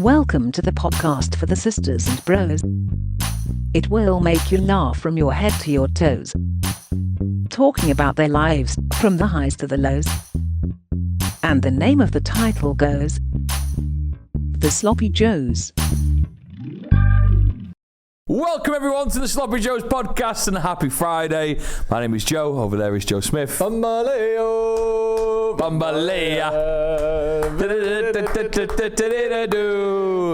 Welcome to the podcast for the sisters and bros. It will make you laugh from your head to your toes. Talking about their lives, from the highs to the lows. And the name of the title goes, The Sloppy Joes. Welcome everyone to the Sloppy Joes podcast and happy Friday. My name is Joe. Over there is Joe Smith. Bambaleo,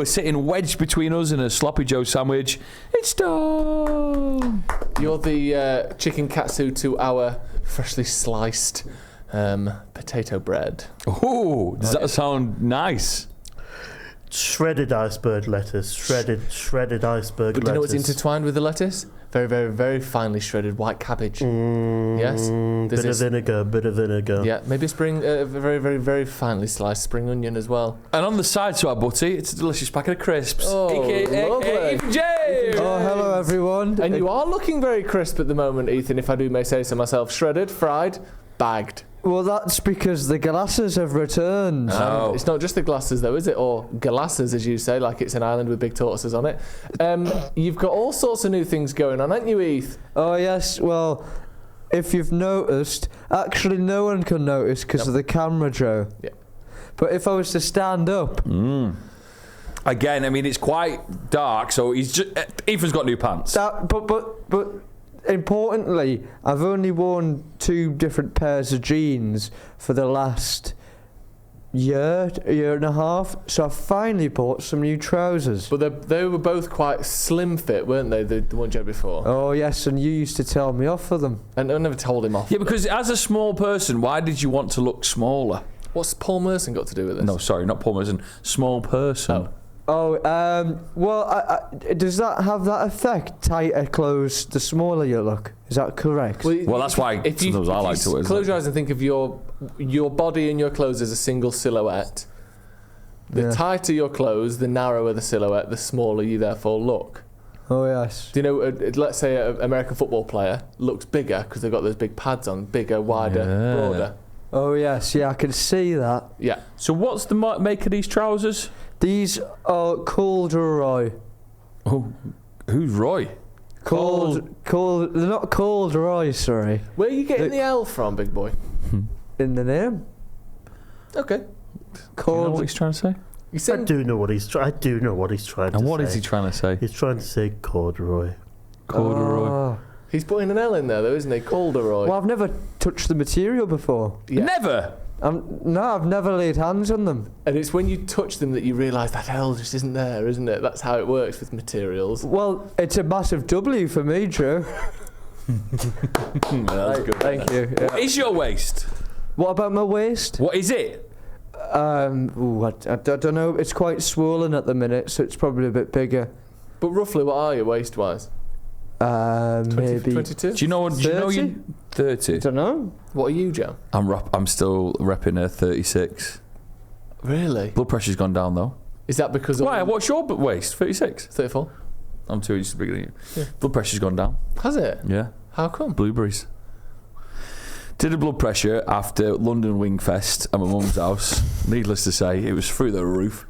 Sitting wedged between us in a Sloppy Joe sandwich. It's Dom. You're the chicken katsu to our freshly sliced potato bread. Oh, does that sound nice? Shredded iceberg lettuce. Shredded iceberg lettuce. But do you know what's intertwined with the lettuce? Very, very, very finely shredded white cabbage. Yes? Bit of vinegar. Yeah, maybe a very, very, very finely sliced spring onion as well. And on the side to our butty, it's a delicious packet of crisps. Oh, AKA lovely. James. Oh, hello everyone. And you are looking very crisp at the moment, Ethan, if I do may say so myself. Shredded, fried, bagged. Well, that's because the glasses have returned. Oh. It's not just the glasses, though, is it? Or glasses, as you say, like it's an island with big tortoises on it. You've got all sorts of new things going on, haven't you, Eth? Oh, yes. Well, if you've noticed, actually no one can notice because of the camera, Joe. Yeah. But if I was to stand up... Again, I mean, it's quite dark, so Ethan's got new pants. But importantly, I've only worn 2 different pairs of jeans for the last year and a half, so I finally bought some new trousers. But they were both quite slim fit, weren't they, the ones you had before? Oh, yes, and you used to tell me off for them. And I never told him off. Yeah, because as a small person, why did you want to look smaller? What's Paul Merson got to do with this? No, sorry, not Paul Merson. Small person. Does that have that effect? Tighter clothes, the smaller you look. Is that correct? Well, that's why sometimes I like to wear. Close your eyes and think of your body and your clothes as a single silhouette. The tighter your clothes, the narrower the silhouette, the smaller you therefore look. Oh, yes. Do you know, let's say an American football player looks bigger because they've got those big pads on, bigger, wider, broader. Oh, yes, yeah, I can see that. Yeah. So what's the make of these trousers? These are corduroy. Oh, who's Roy? They're not corduroy, sorry. Where are you getting the L from, big boy? In the name. Okay. Do you know what he's trying to say? You said I do know what he's trying to say. And what is he trying to say? He's trying to say corduroy. Corduroy. Oh. he's putting an L in there, though, isn't he? Corduroy. Well, I've never touched the material before. Yeah. Never. No, I've never laid hands on them. And it's when you touch them that you realise that L just isn't there, isn't it? That's how it works with materials. Well, it's a massive W for me, Joe. That's good. Thank you. Yeah. What is your waist? What about my waist? What is it? I don't know. It's quite swollen at the minute, so it's probably a bit bigger. But roughly, what are you waist-wise? Maybe 22? Do you know you 30? I don't know. What are you, Joe? I'm still repping a 36. Really? Blood pressure's gone down though. Is that because of... Why? What's your waist? 36. 34? I'm 2 inches bigger than you. Yeah. Blood pressure's gone down. Has it? Yeah. How come? Blueberries. Did a blood pressure after London Wingfest at my mum's house. Needless to say, it was through the roof.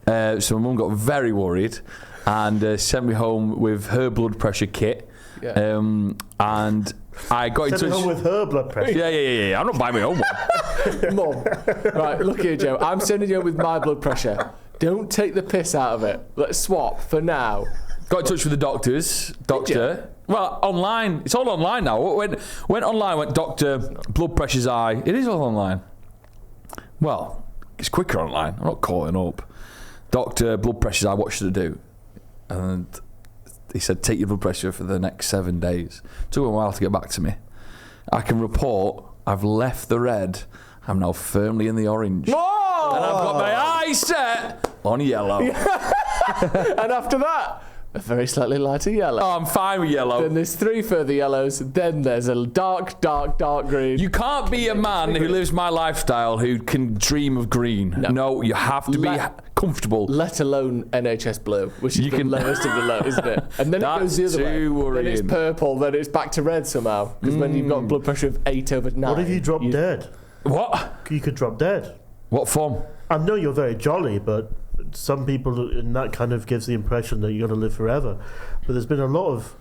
So my mum got very worried and sent me home with her blood pressure kit. Yeah. And I got in touch. Send home with her blood pressure. Yeah. I'm not buying my own one. Mum, right, look here, Joe. I'm sending you home with my blood pressure. Don't take the piss out of it. Let's swap for now. Got in touch with the doctor. Well, online. It's all online now. Went online, went doctor, blood pressure's high. It is all online. Well, it's quicker online. I'm not calling up. Doctor, blood pressure's high, what should I do? And he said, take your blood pressure for the next 7 days. Took a while to get back to me. I can report I've left the red. I'm now firmly in the orange. Oh! And I've got my eyes set on yellow. And after that, a very slightly lighter yellow. Oh, I'm fine with yellow. Then there's 3 further yellows. Then there's a dark green. You can't be a man who lives my lifestyle who can dream of green. No, you have to be comfortable. Let alone NHS blue, which is the lowest of the low, isn't it? And then it goes the other way. Worrying. Then it's purple, then it's back to red somehow. Because when you've got blood pressure of 8/9. What if you drop dead? What? You could drop dead. What form? I know you're very jolly, but some people, and that kind of gives the impression that you're going to live forever. But there's been a lot of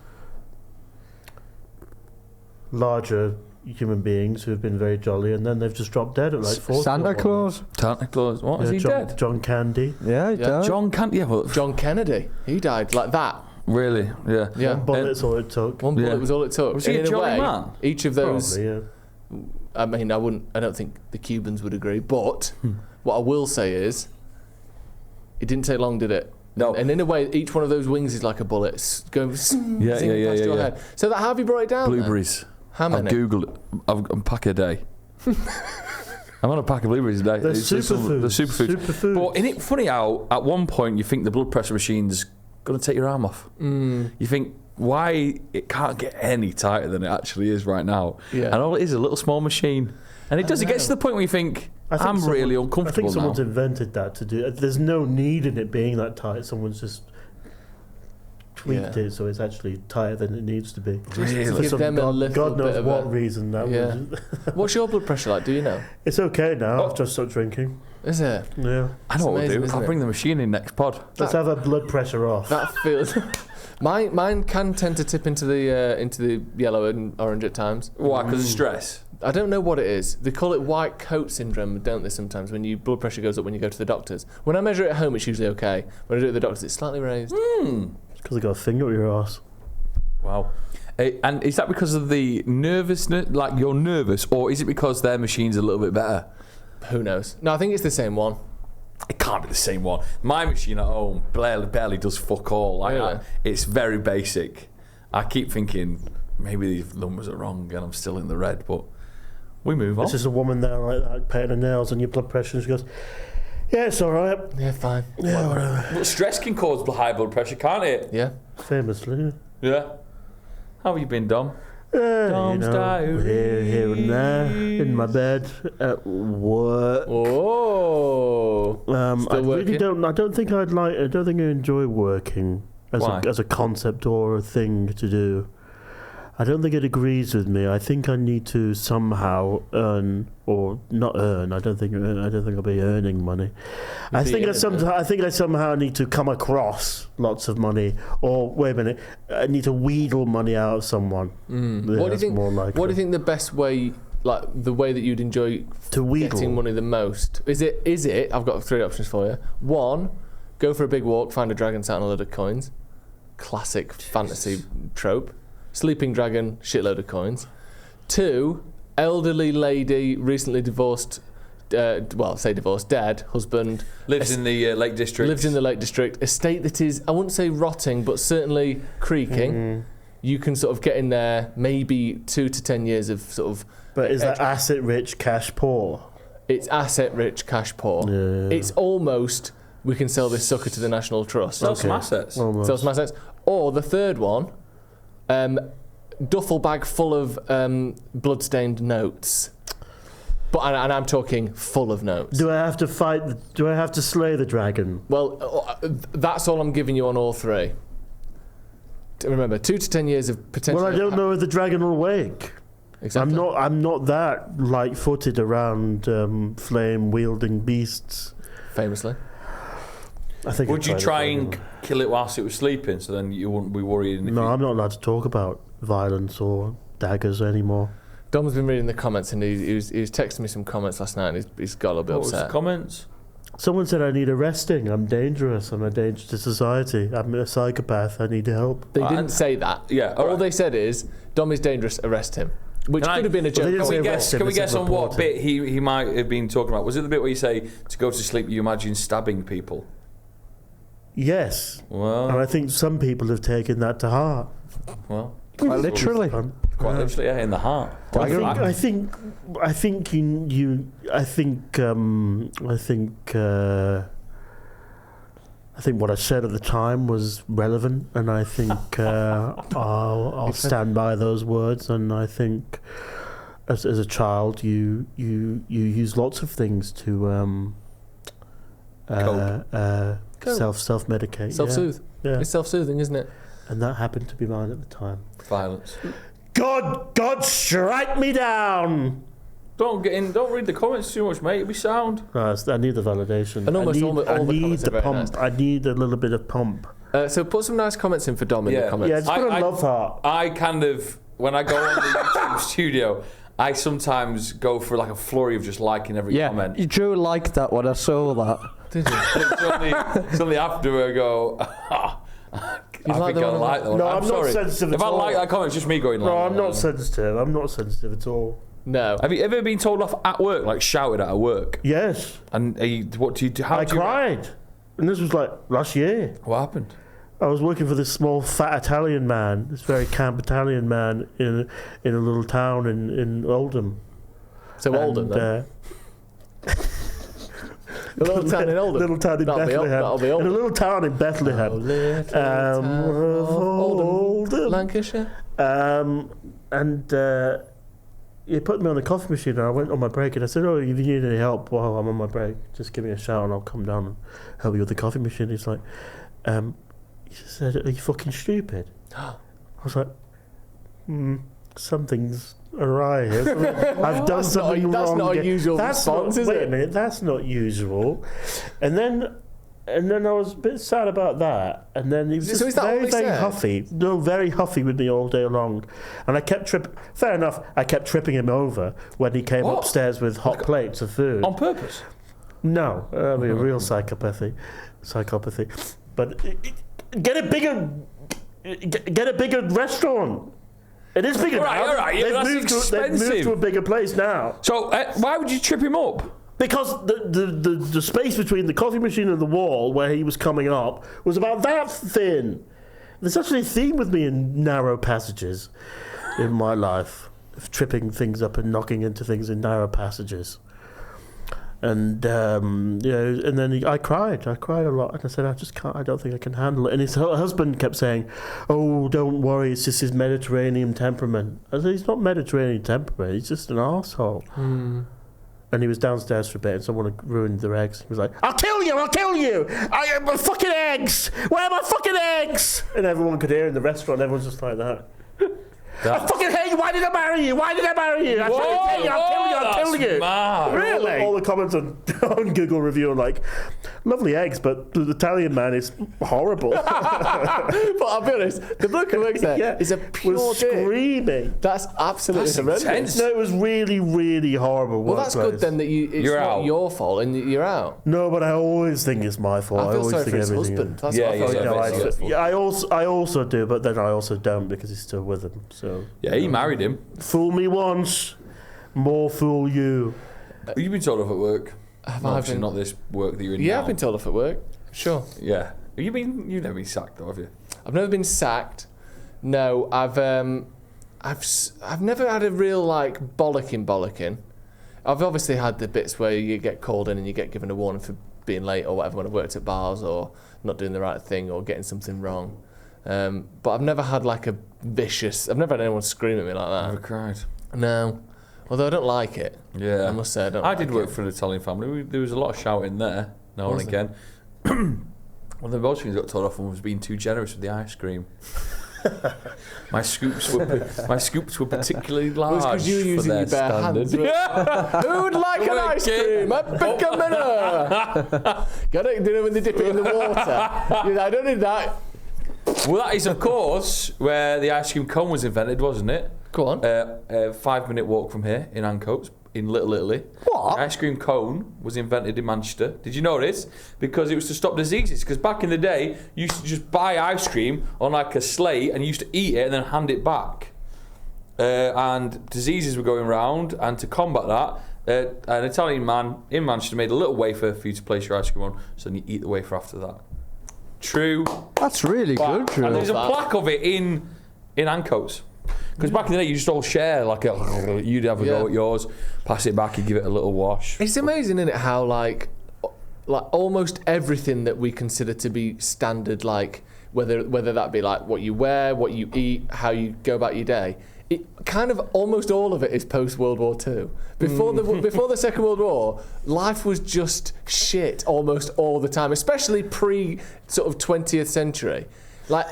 larger human beings who have been very jolly, and then they've just dropped dead at like 40. Santa Claus. Santa Claus. What, is he dead? John Candy. Yeah, he died. John Candy. Yeah, well, John Kennedy. He died like that. really? Yeah. Yeah. One bullet's all it took. One bullet Yeah. was all it took. Was he And a in jolly way, man? each of those. Probably, yeah. I mean, I don't think the Cubans would agree, but what I will say is, it didn't take long, did it? No. And in a way, each one of those wings is like a bullet going zinging Yeah, past yeah, your yeah. head. So that, how have you brought it down? then? Blueberries. How I've many? googled it. I'm pack a day. I'm on a pack of blueberries a day. They're It's just superfoods. They're superfoods. Superfoods. But isn't it funny how at one point you think the blood pressure machine's going to take your arm off? You think, why it can't get any tighter than it actually is right now? Yeah. And all it is a little small machine. And it does. It gets to the point where you think, I think I'm really I uncomfortable think someone's now. invented that to do. There's no need in it being that tight. Someone's just tweaked Yeah. it so it's actually tighter than it needs to be. Really? To For give some them a little God knows bit of what a- reason that Yeah. was. What's your blood pressure like? Do you know? It's okay now. Oh. I've just stopped drinking. Is it? Yeah. I know what we'll amazing, do. isn't I'll it? bring the machine in next pod. Let's have our blood pressure off. That feels. Mine can tend to tip into the yellow and orange at times. Why? Because of stress? I don't know what it is. They call it white coat syndrome, don't they? Sometimes when your blood pressure goes up when you go to the doctors. When I measure it at home, it's usually okay. When I do it at the doctors, it's slightly raised. Because I got a finger at your ass. Wow. And is that because of the nervousness, like you're nervous, or is it because their machine's a little bit better? Who knows? No, I think it's the same one. It can't be the same one. My machine at home barely does fuck all. Like Really? it's very basic. I keep thinking maybe these numbers are wrong and I'm still in the red, but we move on. There's just a woman there like that, painting her nails on your blood pressure, and she goes, "Yeah, it's all right." Yeah, fine. Yeah, whatever. But stress can cause high blood pressure, can't it? Yeah. Famously. Yeah. How have you been, Dom? You Dom's know, diary. here and there, in my bed, at work. Oh. I Still working? really don't. I don't think I enjoy working Why? as a concept or a thing to do. I don't think it agrees with me. I think I need to somehow earn or not earn. I don't think I'll be earning money. I think I somehow need to come across lots of money. Or wait a minute, I need to wheedle money out of someone. Yeah, What do you that's think? more likely. What do you think the best way, like the way that you'd enjoy To wheedle. getting money the most? Is it? I've got 3 options for you. 1, go for a big walk, find a dragon sat on a load of coins. Classic fantasy trope. Sleeping dragon, shitload of coins. 2, elderly lady, recently divorced. Dead husband. Lives in the Lake District. Lives in the Lake District. Estate that is, I wouldn't say rotting, but certainly creaking. You can sort of get in there, maybe 2 to 10 years of sort of. But is that asset rich, cash poor? It's asset rich, cash poor. Yeah. It's almost, we can sell this sucker to the National Trust. Sell some assets. Almost. Sell some assets. Or the third one, duffel bag full of bloodstained notes. And I'm talking full of notes. Do I have to fight? Do I have to slay the dragon? Well, that's all I'm giving you on all 3. Remember, 2 to 10 years of potential. Well, I don't know if the dragon will wake. Exactly. I'm not that light-footed around flame wielding beasts. Famously. I think. Would I'd you the try dragon. and kill it whilst it was sleeping, so then you wouldn't be worried? No, I'm not allowed to talk about violence or daggers anymore. Dom's been reading the comments and he was texting me some comments last night and he's got a little bit What was the upset. comments? Someone said I need arresting. I'm dangerous. I'm a danger to society. I'm a psychopath. I need help. They didn't say that. Yeah, all All right. they said is, Dom is dangerous, arrest him. Which Can could I- have been a Well, they joke. didn't say arrest him, Can we they guess said on what report him. bit he might have been talking about? Was it the bit where you say to go to sleep you imagine stabbing people? Yes, Well, and I think some people have taken that to heart. well, Quite literally. Fun. quite literally, yeah, in the heart. I think what I said at the time was relevant, and I think I'll stand by those words. And I think, as a child, you use lots of things to self-medicate, Self-soothe. Yeah. It's self-soothing, isn't it? And that happened to be mine at the time. Violence. God, strike me down. Don't get in. Don't read the comments too much, mate. It'll be sound. No, I need the validation. And almost I all the need comments the are very pump. nice. I need a little bit of pump. So put some nice comments in for Dom in the comments. Yeah, just put a love heart. I kind of, when I go on the YouTube studio, I sometimes go for like a flurry of just liking every comment. Joe liked that one. I saw that. Did you? It's only after I go, I think I like that one. No, I'm not sorry. sensitive If at I all. like that comment, it's just me going like No, I'm not sensitive. I'm not sensitive at all. No. Have you ever been told off at work, like shouted at work? Yes. And what do you do? How I do you cried. And this was like last year. What happened? I was working for this small fat Italian man, this very camp Italian man in a little town in Oldham. So Oldham, then? A little town in Oldham? Little town in Bethlehem. That'll be Oldham. In a little town in Bethlehem. Oldham, Lancashire. He put me on the coffee machine and I went on my break and I said, oh, if you need any help while I'm on my break, just give me a shout and I'll come down and help you with the coffee machine. He's like, he said, are you fucking stupid? I was like, something's awry here. I've done something wrong. That's not a usual response, is it? Wait a minute, that's not usual. And then I was a bit sad about that. And then he was So is that all he very said? huffy. No, very huffy with me all day long. And I kept fair enough, I kept tripping him over when he came What? upstairs with hot plates of food. On purpose? No, I mean, real psychopathy. But get a bigger restaurant. It is bigger now. All right, yeah, They've moved to a bigger place now. So why would you trip him up? Because the space between the coffee machine and the wall where he was coming up was about that thin. There's actually a theme with me in narrow passages in my life, of tripping things up and knocking into things in narrow passages. And and then I cried a lot, and I said, I just can't. I don't think I can handle it. And his husband kept saying, "Oh, don't worry, it's just his Mediterranean temperament." I said, "He's not Mediterranean temperament. He's just an arsehole." And he was downstairs for a bit, and someone had ruined their eggs. He was like, I'll kill you! My fucking eggs! Where are my fucking eggs?" And everyone could hear in the restaurant. Everyone's just like that. I fucking hate you! Why did I marry you? I I'll kill you! Mad. Really? All the comments on Google review are like, lovely eggs, but the Italian man is horrible. But I'll be honest, the bloke who works there is a pure was dick. screaming. That's absolutely horrendous. intense. No, it was really, really horrible. Well, that's good then that it's You're not out. your fault and you're out. No, but I always think it's my fault. I feel always sorry think for his everything husband. is- That's Yeah, what I yeah, felt. yeah. I also do, but then I also don't because he's still with him. So Yeah, he married him. fool me once, more fool you. You've been told off at work. Obviously been- not this work that you're in Yeah, now. I've been told off at work. Sure. Yeah. You've never been sacked though, have you? I've never been sacked. No, I've never had a real like bollocking. I've obviously had the bits where you get called in and you get given a warning for being late or whatever when I've worked at bars or not doing the right thing or getting something wrong. But I've never had like a vicious. I've never had anyone scream at me like Never that. cried. No, although I don't like it. Yeah. I must say I don't. I like did work it. for an Italian family. There was a lot of shouting there now and Was again. One of the most things I got told off on was being too generous with the ice cream. My scoops were particularly large. Well, it's 'cause you were for using their your bare hands. standard. Who would like an ice cream? A pick a minute. Got it? You know when they dip it in the water? I don't need that. Well, that is, of course, where the ice cream cone was invented, wasn't it? Go on. A 5-minute walk from here in Ancoats, in Little Italy. What? The ice cream cone was invented in Manchester. Did you know this? Because it was to stop diseases. Because back in the day, you used to just buy ice cream on like a slate and you used to eat it and then hand it back. And diseases were going round, and to combat that, an Italian man in Manchester made a little wafer for you to place your ice cream on, so then you eat the wafer after that. True. That's really good, And there's Drew. a plaque of it in Ancoats. Because back in the day, you just all share, like, you'd have a go at yours, pass it back, you give it a little wash. It's amazing, isn't it, how like almost everything that we consider to be standard, like whether that be like what you wear, what you eat, how you go about your day, it kind of almost all of it is post World War II. Before the Second World War, life was just shit almost all the time, especially pre sort of 20th century. Like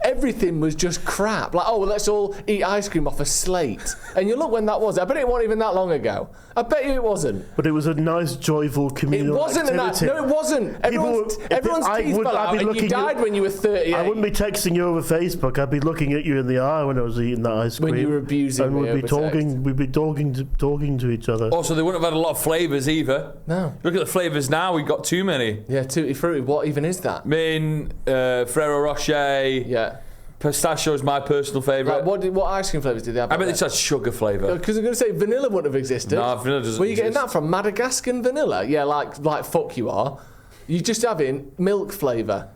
everything was just crap. Like, oh, well, let's all eat ice cream off a slate. And you look when that was. I bet it wasn't even that long ago. I bet you it wasn't. But it was a nice, joyful communal It wasn't activity. No, it wasn't. Everyone's teeth fell out, and you died when you were 38. I wouldn't be texting you over Facebook. I'd be looking at you in the eye when I was eating that ice cream. When you were abusing and me we'd be over talking. text. We'd be talking to each other. Also, they wouldn't have had a lot of flavours either. No. Look at the flavours now. We've got too many. Yeah, tutti frutti. What even is that? Min, Ferrero Rocher. Yeah. Pistachio is my personal favourite. Like, what ice cream flavours did they have? I bet it's a sugar flavour. Because I'm going to say vanilla wouldn't have existed. No, vanilla doesn't Where are you getting exist. that from? Madagascan vanilla? Yeah, like fuck you are. You're just having milk flavour.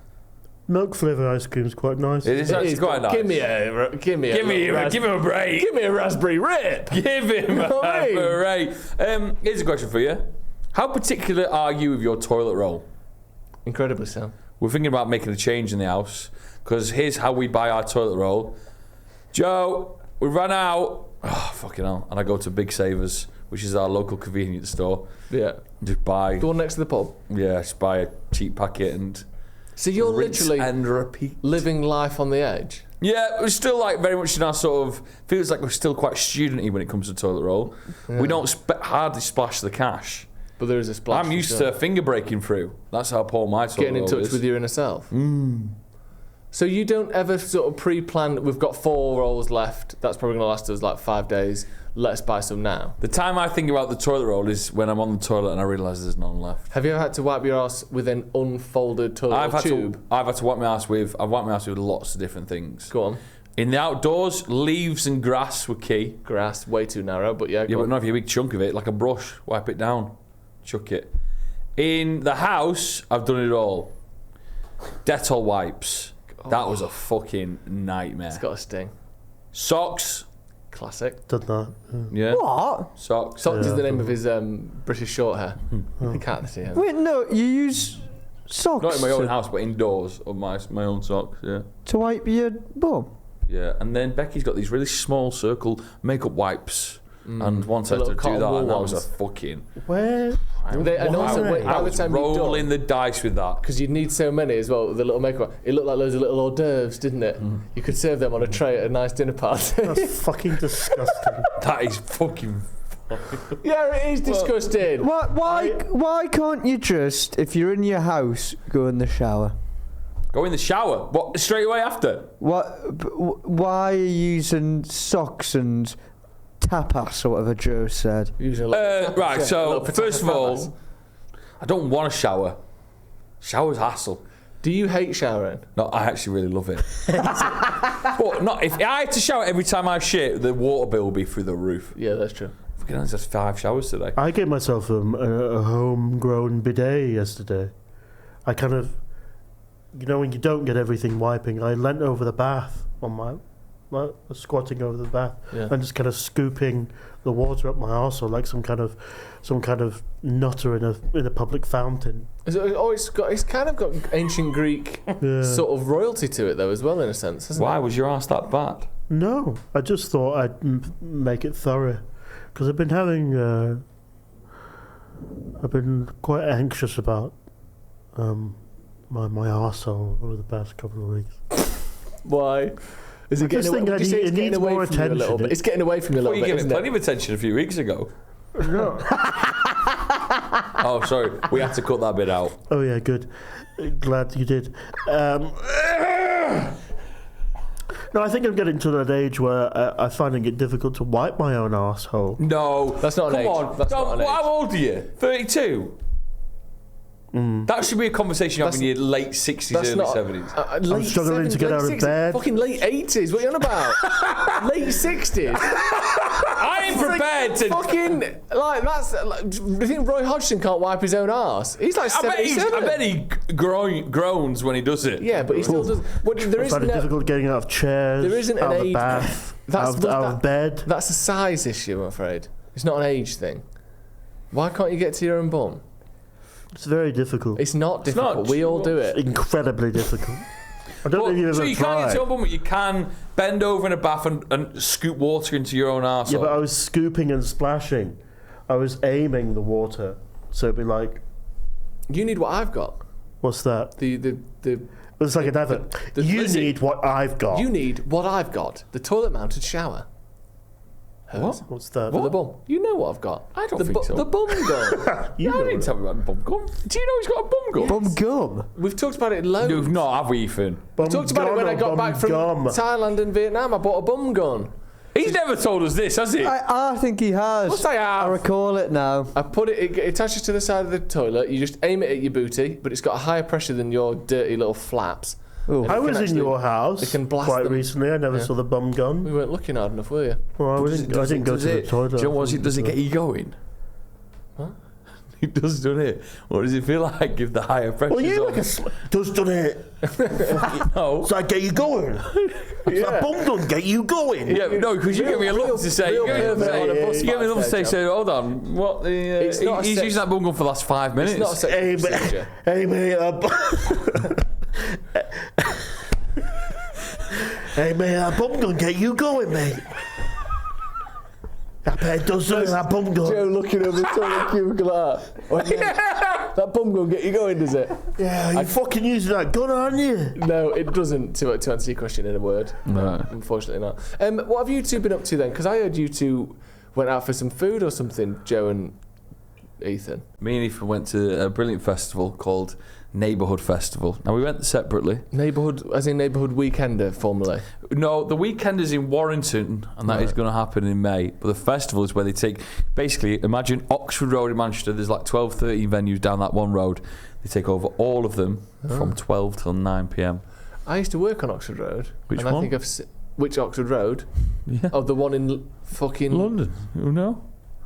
Milk flavour ice cream's quite nice. It is actually quite nice. Give me a Give him a break. Give me a raspberry rip. Give him know what I mean? a break. Here's a question for you. How particular are you with your toilet roll? Incredibly so. We're thinking about making a change in the house because here's how we buy our toilet roll. Joe, we ran out. Oh, fucking hell. And I go to Big Savers, which is our local convenience store. Yeah. Just buy, The one next to the pub. just buy a cheap packet and So you're rinse literally and repeat. living life on the edge. Yeah, we're still like very much in our sort of, feels like we're still quite studenty when it comes to toilet roll. We don't hardly splash the cash. But there is a splash. I'm used to finger breaking through. That's how poor my toilet getting in roll touch is. with your inner self. So you don't ever sort of pre-plan, we've got 4 rolls left, that's probably going to last us like 5 days, let's buy some now. The time I think about the toilet roll is when I'm on the toilet and I realise there's none left. Have you ever had to wipe your ass with an unfolded toilet tube? I've had to wipe my ass with lots of different things. Go on. In the outdoors, leaves and grass were key. Grass, way too narrow, but yeah, Yeah, go but on. not if you're a big chunk of it, like a brush, wipe it down, chuck it. In the house, I've done it all. Dettol wipes. That was a fucking nightmare. It's got a sting. Socks. Classic. Done that. Yeah. What? Socks. Socks is Yeah. the name of his British short hair. The cat that he has. Wait, no, you use socks Not in my own house, but indoors on my own socks. Yeah. to wipe your bum. Yeah. And then Becky's got these really small circle makeup wipes. And once I The had to little do that, cotton and wool that was a ones. fucking. Where? And also, Why? wait, I by the was time you're rolling done, the dice with that. because you'd need so many as well, with the little makeup. It looked like loads of little hors d'oeuvres, didn't it? You could serve them on a tray at a nice dinner party. That's fucking disgusting. That is fucking. Yeah, it is disgusting. Why can't you just, if you're in your house, go in the shower? Go in the shower. What? Straight away after? Why are you using socks and tapas or whatever Joe said? Using a little- Right. yeah, a So little potato first of tapas. all, I don't want a shower. Shower's hassle. Do you hate showering? No, I actually really love it. But not if I had to shower every time I shit, the water bill would be through the roof. Yeah, that's true. Fucking hell, just 5 showers today. I gave myself a homegrown bidet yesterday. I kind of, when you don't get everything wiping, I leant over the bath on my squatting over the bath Yeah. and just kind of scooping the water up my arsehole like some kind of nutter in a public fountain. It's kind of got ancient Greek Yeah. sort of royalty to it, though, as well, in a sense, hasn't Why it? was your ass that bad? No, I just thought I'd make it thorough because I've been having. I've been quite anxious about my arsehole over the past couple of weeks. Why? Is it I getting just away? think Would you say it it's getting needs away more from you a little attention. bit? It's getting away from you a Well, little you bit, gave it isn't plenty it? of attention a few weeks ago. No. Oh, sorry. We had to cut that bit out. Oh yeah, good. Glad you did. No, I think I'm getting to that age where I'm finding it difficult to wipe my own arsehole. No. That's not an Come age. on. That's not an How age. old are you? 32? That should be a conversation you have in your late 60s, That's early not. 70s. Late struggling to 70s, get late out of 60s, bed. Fucking late 80s. What are you on about? Late 60s. I ain't prepared to. Fucking like that's. Like, do you think Roy Hodgson can't wipe his own arse? He's like I 77. bet he groans when he does it. Yeah, but he still does. Well, there I is find it no. difficult getting out of chairs, There isn't out an of the age. bath, That's out of bed. That's a size issue, I'm afraid. It's not an age thing. Why can't you get to your own bum? It's very difficult. It's not difficult. not. We all do it. Incredibly difficult. I don't think you've So ever you can't get tried. to your bum, but you can bend over in a bath and scoop water into your own arsehole. Yeah, but I was scooping and splashing. I was aiming the water, so it'd be like. You need what I've got. What's that? The It's like an advert. You listen, need what I've got. You need what I've got. The toilet-mounted shower. Hers. What's that? For the bum. You know what I've got. I don't think so. The bum gun. You No, know I didn't it. tell me about the bum gum. Do you know he's got a bum gum? Bum gum. We've talked about it loads. No, we've not, have we, Ethan? Bum Talked about it when gun I or got bum back from gum? Thailand and Vietnam. I bought a bum gun. He's never told us this, has he? I think he has. What's I I have? recall it now. I put it attaches to the side of the toilet. You just aim it at your booty, but it's got a higher pressure than your dirty little flaps. Oh. And I it was can in actually- your house it can blast quite them. recently. I never Yeah. saw the bum We gun. weren't looking hard enough, were you? Well, I didn't go to the toilet. Do you know what does it get you going? What? It does, doesn't it? What does it feel like if the higher pressure? Well, you like a does done it. No. So I get you going. So a bum gun get you going. Yeah, no, because you give me a look to say. real You give me pervert on a bus a look to say. back So hold on. What? It's not a He's sex- using that bum gun for the last 5 minutes. It's not a sexual Hey, procedure. Hey, mate. Hey, mate, that bum gun get you going, mate. I bet it does something, that bum gun. Joe looking over the toilet cubicle like that. That bum gun get you going, does it? Yeah, you're fucking using that gun, aren't you? No, it doesn't, to answer your question in a word. No. Unfortunately not. What have you two been up to then? Because I heard you two went out for some food or something, Joe and Ethan. Me and Ethan went to a brilliant festival called Neighbourhood Festival. Now we went separately. Neighbourhood, as in neighbourhood weekender, formerly. No, the weekend is in Warrington, and that is going to happen in May. But the festival is where they take, basically, imagine Oxford Road in Manchester. There's like 12, 13 venues down that one road. They take over all of them from 12 till 9 p.m. I used to work on Oxford Road. Which and one? I think which Oxford Road? Yeah. Oh, the one in fucking London. You know?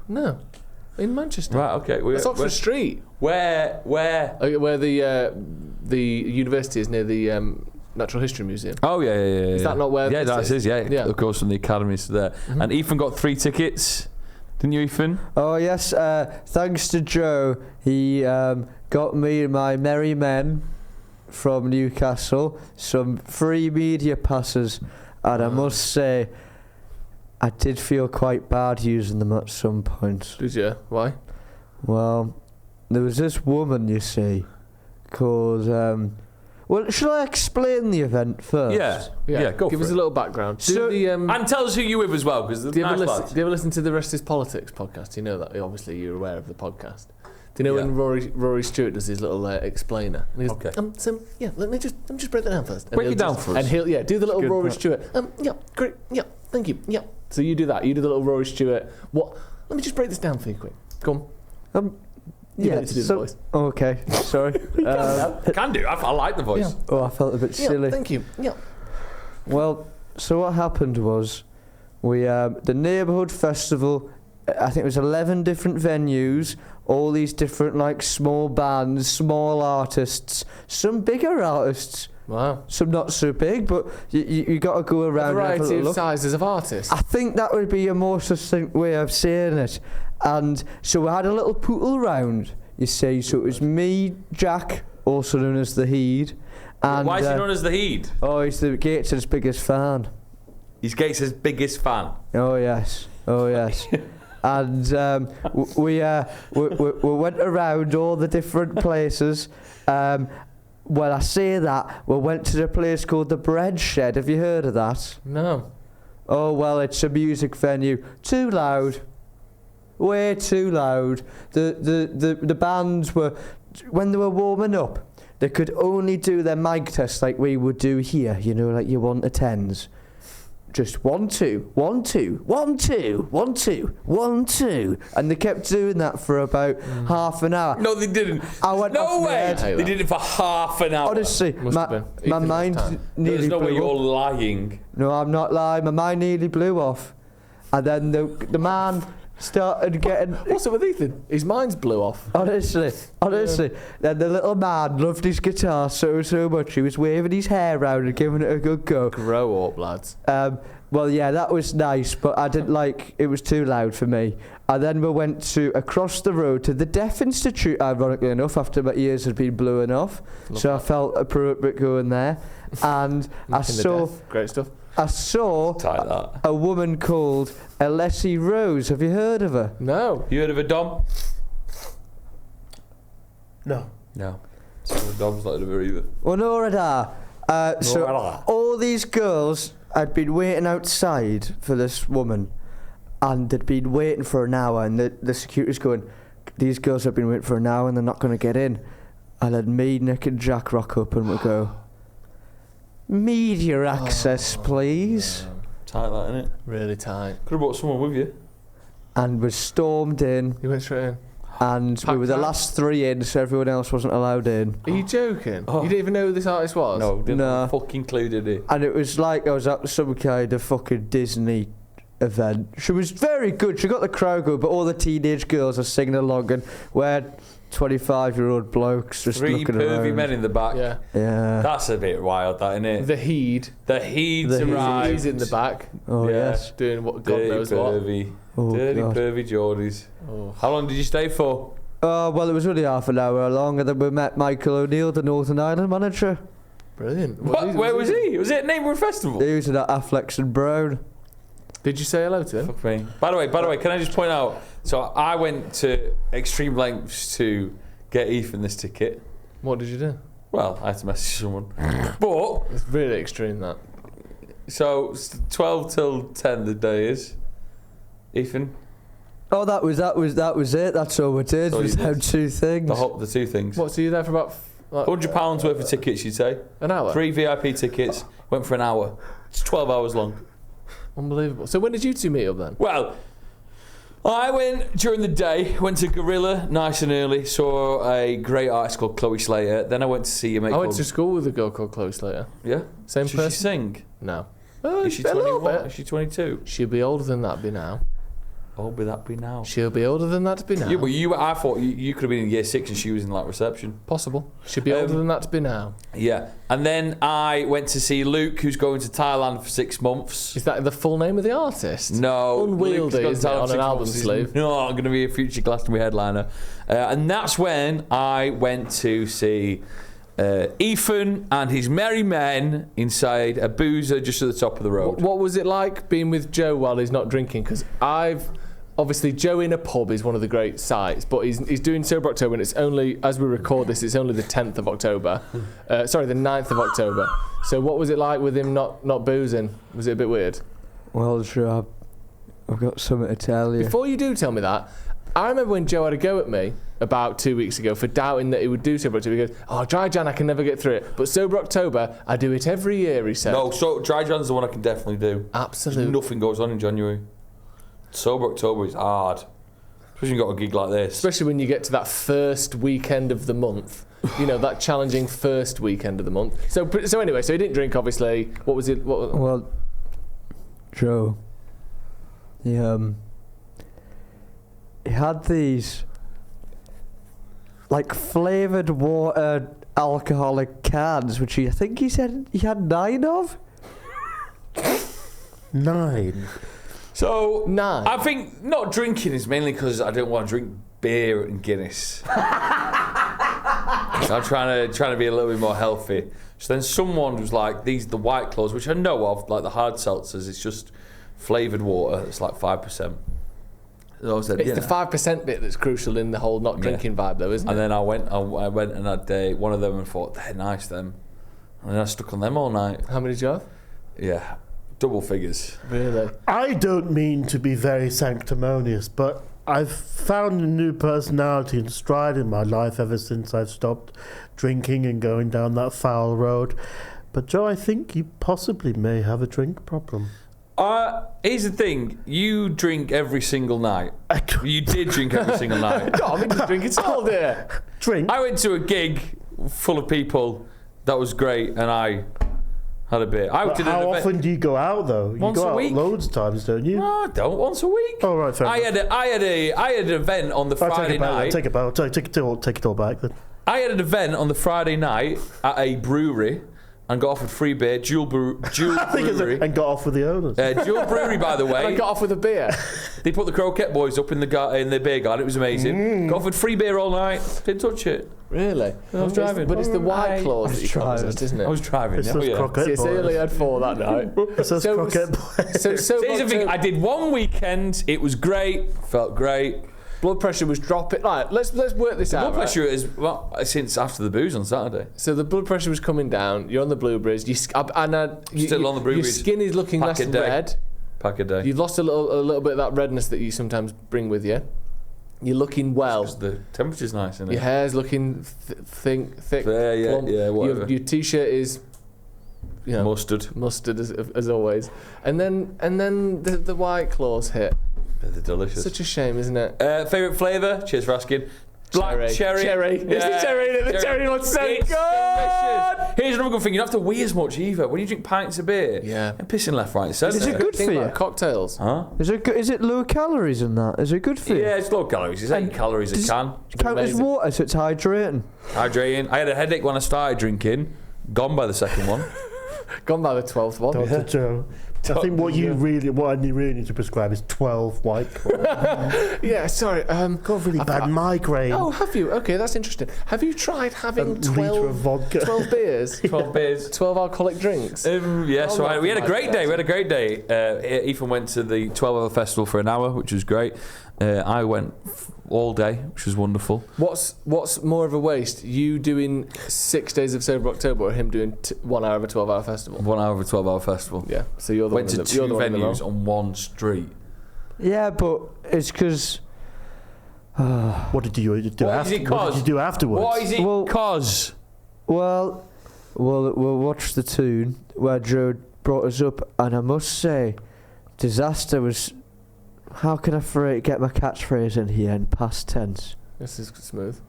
No, in Manchester. Right, okay. That's Oxford Street. Where? Where the university is near the Natural History Museum. Oh, yeah. Is that not where Yeah, this that is? is, yeah. Yeah. Of course, from the academies to there. And Ethan got 3 tickets. Didn't you, Ethan? Oh yes, thanks to Joe, he got me and my merry men from Newcastle some free media passes, and I must say, I did feel quite bad using them at some point. Did you? Why? Well, there was this woman, you see, called. Well, shall I explain the event first? Yeah, go Give for us it. a little background. So- And tell us who you're with as well, because Do you ever listen to the Rest is Politics podcast? You know that obviously you're aware of the podcast. Do you know when Rory Stewart does his little explainer? And he goes, Okay. so yeah, let me just break that down first. And Break he'll it down just- for us. And he'll do the little Good Rory part. Stewart. Yeah, great. Yeah, thank you. Yeah. So you do that. You do the little Rory Stewart. What? Let me just break this down for you quick. Come on. You don't need to do the voice. Okay, sorry. Can do. I like the voice. Yeah. Oh, I felt a bit Yeah, silly. thank you. Yeah. Well, so what happened was, we the neighbourhood festival. I think it was 11 different venues, all these different like small bands, small artists, some bigger artists, Wow. some not so big, but you got to go A around and have a variety little of look. sizes of artists. I think that would be a more succinct way of saying it. And so we had a little poodle round, you see. So it was me, Jack, also known as the Heed. And, Why is he known as the Heed? Oh, he's the Gates's biggest fan. He's Gates's biggest fan. Oh yes, oh yes. And we went around all the different places. Well, I say that, we went to the place called the Bread Shed. Have you heard of that? No. Oh, well, it's a music venue. Too loud. Way too loud. The bands were, when they were warming up, they could only do their mic test like we would do here, you know, like your 1 to 10s. Just 1 2 1 2 1 2 1 2 1 2, and they kept doing that for about half an hour. No, they didn't. I went no off my way. head. They did it for half an hour. Honestly, Must have been. my Ethan mind time. nearly There's no way blew you're up. lying. No, I'm not lying. My mind nearly blew off, and then the man started getting. What's up with Ethan? His mind's blew off. Honestly, then the little man loved his guitar so much he was waving his hair around and giving it a good go. Grow up, lads. Well, yeah, that was nice, but I didn't like. It was too loud for me. And then we went to across the road to the Deaf Institute. Ironically enough, after my ears had been blowing off, so I felt appropriate going there. And I saw Great stuff. Tight that. a woman called Alessi Rose. Have you heard of her? No. You heard of a Dom? No. No. So Dom's not in a hurry either. Well, nor had I. So all these girls had been waiting outside for this woman, and they'd been waiting for an hour, and the security's going, these girls have been waiting for an hour and they're not going to get in. And then me, Nick and Jack rock up and we go, media access, please. Tight that, innit? Really tight. Could have brought someone with you. And we stormed in, You went straight in. and we were the last 3 in, so everyone else wasn't allowed in. Are you joking? Oh. You didn't even know who this artist was? No, didn't No. have a fucking clue, did he? And it was like I was at some kind of fucking Disney event. She was very good. She got the crowd good, but all the teenage girls are singing along, and we're 25-year-old blokes just 3 looking pervy around. men in the back. Yeah. Yeah. That's a bit wild, that, isn't it? The Heed. The Heeds The Heeds. arrived. He's in the back Oh, Yeah. yes. doing what God Dirty knows what. pervy. Oh, Dirty God. pervy Geordies. Oh. How long did you stay for? Well, it was only half an hour long, and then we met Michael O'Neill, the Northern Ireland manager. Brilliant. Where was he? Was it a neighbourhood festival? He was at Affleck's and Brown. Did you say hello to him? Fuck me. By the way, can I just point out? So I went to extreme lengths to get Ethan this ticket. What did you do? Well, I had to message someone. But It's really extreme, that. so 12 till 10 the day is. Ethan, Oh, that was it. That's all we did. all We you did. had 2 things. the 2 things. What, so you were there for about like, £100 worth of tickets, you'd say. an hour? 3 VIP tickets. Went for an hour. It's 12 hours long. Unbelievable. So when did you two meet up then? Well, I went during the day, went to Gorilla nice and early, saw a great artist called Chloe Slater. Then I went to see a mate I went called... to school with a girl called Chloe Slater. Yeah? Same Should she person? sing? No. Is she A little 21? bit. Is she 22? She'll be older than that be now. Oh, would that be now? She'll be older than that to be now. Yeah, but I thought you could have been in year 6 and she was in like reception. Possible. She'll be older than that to be now. Yeah. And then I went to see Luke, who's going to Thailand for 6 months. Is that the full name of the artist? No. Unwieldy, Luke's is got it, Thailand on for an 6 album months. He's sleeve? not going to be a future Glastonbury headliner. And that's when I went to see Ethan and his merry men inside a boozer just at the top of the road. What was it like being with Joe while he's not drinking? Because obviously Joe in a pub is one of the great sights, but he's doing Sober October, and it's only, as we record this, it's only the 10th of October. Sorry, the 9th of October. So what was it like with him not boozing? Was it a bit weird? Well, sure. I've got something to tell you. Before you do tell me that, I remember when Joe had a go at me about 2 weeks ago for doubting that he would do Sober October. He goes, "Oh, Dry Jan, I can never get through it. But Sober October, I do it every year," he said. No, so Dry Jan's the one I can definitely do. Absolutely. Nothing goes on in January. Sober October is hard. Especially when you've got a gig like this. Especially when you get to that first weekend of the month. You know, that challenging first weekend of the month. So anyway, so he didn't drink, obviously. What was it? Well, Joe, he had these like flavoured water alcoholic cans, which I think he said he had 9 of. 9. So, 9. I think not drinking is mainly because I don't want to drink beer and Guinness. I'm trying to be a little bit more healthy. So then someone was like, the White Claws, which I know of, like the hard seltzers, it's just flavoured water. It's like 5%. So I said, It's the 5% bit that's crucial in the whole not drinking vibe, though, isn't it? And then I went and had one of them and thought, they're nice, them. And then I stuck on them all night. How many did you have? Yeah, double figures. Really? I don't mean to be very sanctimonious, but I've found a new personality and stride in my life ever since I've stopped drinking and going down that foul road. But Joe, I think you possibly may have a drink problem. Here's the thing. You drink every single night. You did drink every single night. God, I mean, you drink it all day. Drink? I went to a gig full of people. That was great, and I had a beer. How often do you go out though? You Once go a out week. loads of times, don't you? No, I don't. Once a week. Oh right, fair enough. I had an event on the I'll Friday night. Take it all back then. I had an event on the Friday night at a brewery and got offered free beer. Jewel Brewery. And got off with the owners. Jewel Brewery, by the And I way. got off with a beer. They put the Croquette Boys up in the beer garden. It was amazing. Got offered free beer all night. Didn't touch it. Really? I was driving. But it's the White Claws that you can't resist, isn't it? I was driving. It's Yeah, those yeah. croquette Yes, I only boys. had 4 that night. It's those croquette boys. So Here's the thing. I did one weekend. It was great. Felt great. Blood pressure was dropping. Right, let's work this out. Blood pressure is since after the booze on Saturday. So the blood pressure was coming down. You're on the blueberries. Still on the blueberries. Your skin is looking Pack less a day. red. Pack a day. You've lost a little bit of that redness that you sometimes bring with you. You're looking well. Because the temperature's nice, isn't it? Your hair's looking thick, Yeah, plump. whatever. Your t-shirt is, mustard as always. And then the White Claws hit. They're delicious. Such a shame, isn't it? Favourite flavour? Cheers for asking. Black cherry. Cherry. It's the cherry. The cherry one's so It's good. delicious. Here's another good thing. You don't have to wee as much either. When you drink pints of beer, Yeah. you're pissing left, right, and centre. Is it good Thing for you? about cocktails. Huh? Is it low calories in that? Is it good for you? Yeah, it's low calories. It's 8 calories a can. Count as Amazing. water, so it's hydrating. Hydrating. I had a headache when I started drinking. Gone by the second one. Gone by the 12th one. Dr. Joe. I think what I really need to prescribe is 12 White Claws. Yeah, sorry. Got a really bad migraine. Oh, have you? Okay, that's interesting. Have you tried a having litre of vodka. 12 beers? 12 beers. 12 alcoholic drinks? Yeah, so we had a great day. We had a great day. Ethan went to the 12-hour festival for an hour, which was great. I went all day, which was wonderful. What's more of a waste? You doing 6 days of Sober October or him doing 1 hour of a 12-hour festival? 1 hour of a 12-hour festival. Yeah, so you're the Went one to in the, 2 you're the one in the venues wrong. on one street. Yeah, but it's because. What did you do What is it What did you do afterwards? What is it Well- cause? Well, we'll watch the tune where Joe brought us up, and I must say, Disaster was. How can I get my catchphrase in here in past tense? This is smooth.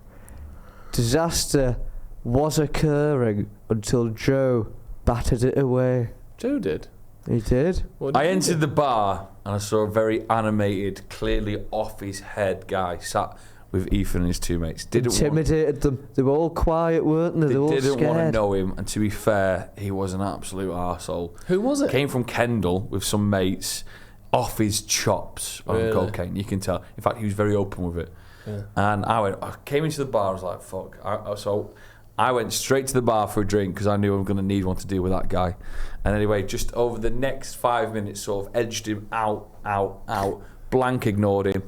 Disaster was occurring until Joe battered it away. Joe did. He did. What did I you entered do? the bar and I saw a very animated, clearly off his head guy sat with Ethan and his two mates. Intimidated them. They were all quiet, weren't they? They were all didn't want to scared. know him, and to be fair, he was an absolute arsehole. Who was it? Came from Kendal with some mates, off his chops on Really? cocaine. You can tell. In fact, he was very open with it. Yeah. And I came into the bar. I was like, "Fuck!" So I went straight to the bar for a drink because I knew I was going to need one to deal with that guy. And anyway, just over the next 5 minutes, sort of edged him out. Blank ignored him,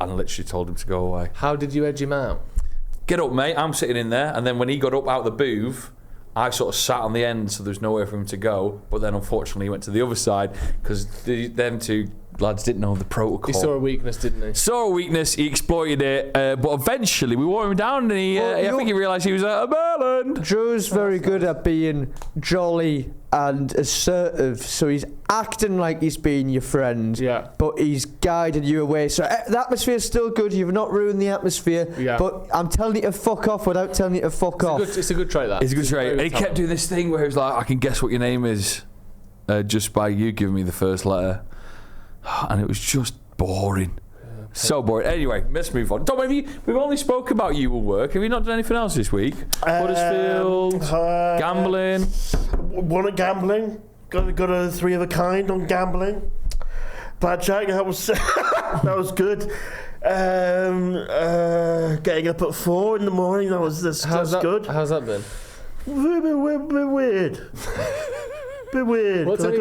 and literally told him to go away. How did you edge him out? Get up, mate. I'm sitting in there. And then when he got up out the booth, I sort of sat on the end, so there's nowhere for him to go. But then, unfortunately, he went to the other side because them two lads didn't know the protocol. He saw a weakness, didn't he? Saw a weakness, he exploited it. But eventually, we wore him down, and I think he realised he was a melon. Joe's very good at being jolly and assertive, so he's acting like he's being your friend, Yeah. but he's guiding you away. So the atmosphere's still good. You've not ruined the atmosphere, Yeah. but I'm telling you to fuck off without telling you to fuck off. It's a good trait, that. It's a good trait. very And he kept talent. doing this thing where he was like, I can guess what your name is just by you giving me the first letter. And it was just boring. So boring. Anyway, let's move on. Tom, we've only spoke about you and work. Have you not done anything else this week? Huddersfield, gambling. One at gambling. Got a 3 of a kind on gambling. Blackjack. That was that was good. Getting up at 4 in the morning. That's good. How's that been? Bit weird. Bit weird. What's 'cause I only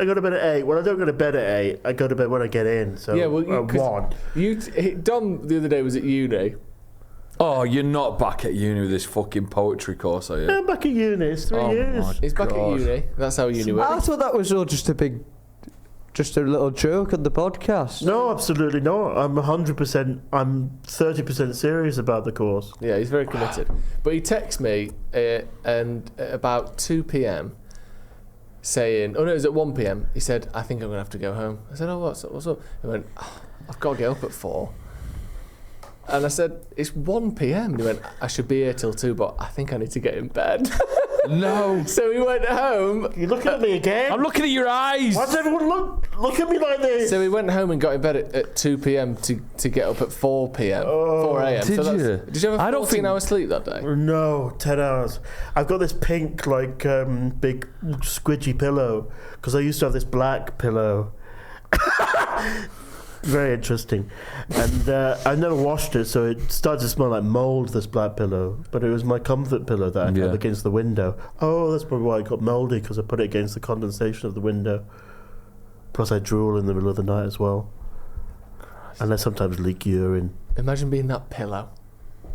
go to bed at 8. Well, I don't go to bed at 8. I go to bed when I get in. So Yeah, well, at 1. Dom the other day was at uni. Oh, you're not back at uni with this fucking poetry course, are you? I'm back at uni. It's 3 Oh years. my He's back God. at uni. That's how uni I works. thought that was all just a little joke on the podcast. No, absolutely not. I'm 100%. I'm 30% serious about the course. Yeah, he's very committed. But he texted me and at about 2 p.m. saying, oh no, it was at 1 p.m. He said, I think I'm going to have to go home. I said, oh, what's up? He went, oh, I've got to get up at 4. And I said, it's 1 p.m. And he went, I should be here till 2, but I think I need to get in bed. No. So he went home. You're looking at me again. I'm looking at your eyes. Why does everyone look at me like this? So he went home and got in bed at 2 p.m. to get up at 4 p.m. 4 a.m. Did so you? Did you have a I don't 14 think- hours sleep that day? No, 10 hours. I've got this pink, big squidgy pillow because I used to have this black pillow. Very interesting. And I never washed it, so it started to smell like mould, this black pillow. But it was my comfort pillow that I had against the window. Oh, that's probably why it got mouldy, because I put it against the condensation of the window. Plus I drool in the middle of the night as well. And I sometimes leak urine. Imagine being that pillow.